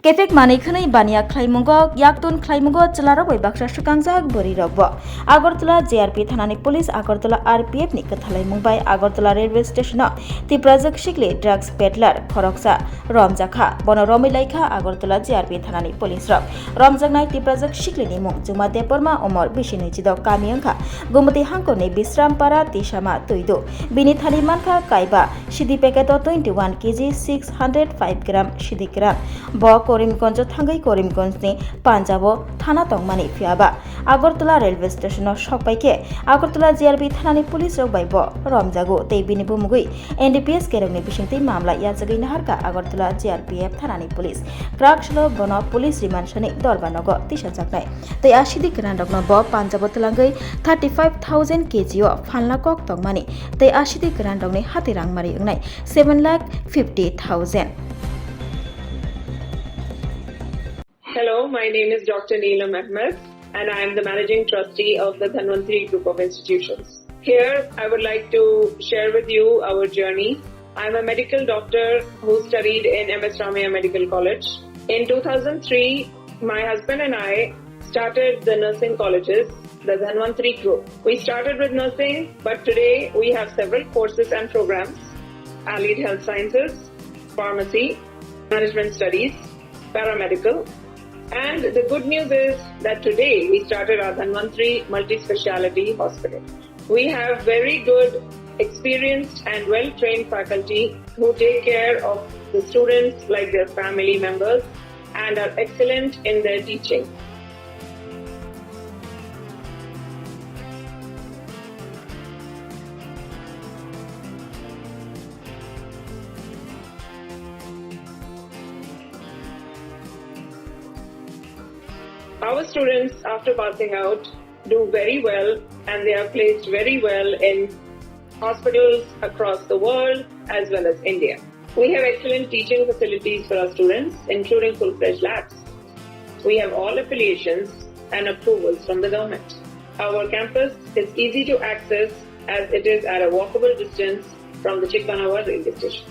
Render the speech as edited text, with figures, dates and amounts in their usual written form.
Kefek manikhani bania khlaimungo yaktun khlaimungo chlara bai baksa sukangjak bori rokbo Agartala GRP thanani police Agartala RPF ni kathalai mumbai Agartala railway station Twiprajwkrog drugs peddler Khoroksa Romjakkha bono Romjakkha Agartala GRP thanani police rok Romjaknai Twiprajwkrog ni mung juma deporma omor bisini chido kami angkha gumati hangko ni Bisrampara tisama tuido bini thani mankha kaiba Sidi paketo 21 kg 605 gram Sidi gram bo Korimgonj thangai Korimgonj ni Panjabo thana tongmani phiaba Agartala railway station shokpaike Agartala GRP thanani police rok baibo Romjago tei bini bumugui NDPS kerongni bisingtei mamla yajagai naharka Agartala GRPF thanani police Krakslo bono police remand shani dorbanogo tisajaknai tei asidi gran rokno bo Panjabo tlangai 35,000 kg o phanla kok tongmani tei asidi gran rokni hati rangmari ungnai 7,50,000. Hello, my name is Dr. Neelam Ahmed and I am the Managing Trustee of the Dhanvantri Group of Institutions. Here, I would like to share with you our journey. I am a medical doctor who studied in MS Ramaiah Medical College. In 2003, my husband and I started the nursing colleges, the Dhanvantri Group. We started with nursing, but today we have several courses and programs: allied health sciences, pharmacy, management studies, paramedical. And the good news is that today we started our Dhanvantri multi-speciality hospital. We have very good, experienced and well-trained faculty who take care of the students like their family members and are excellent in their teaching. Our students, after passing out, do very well and they are placed very well in hospitals across the world as well as India. We have excellent teaching facilities for our students, including full-fledged labs. We have all affiliations and approvals from the government. Our campus is easy to access as it is at a walkable distance from the Chikmanawa railway station.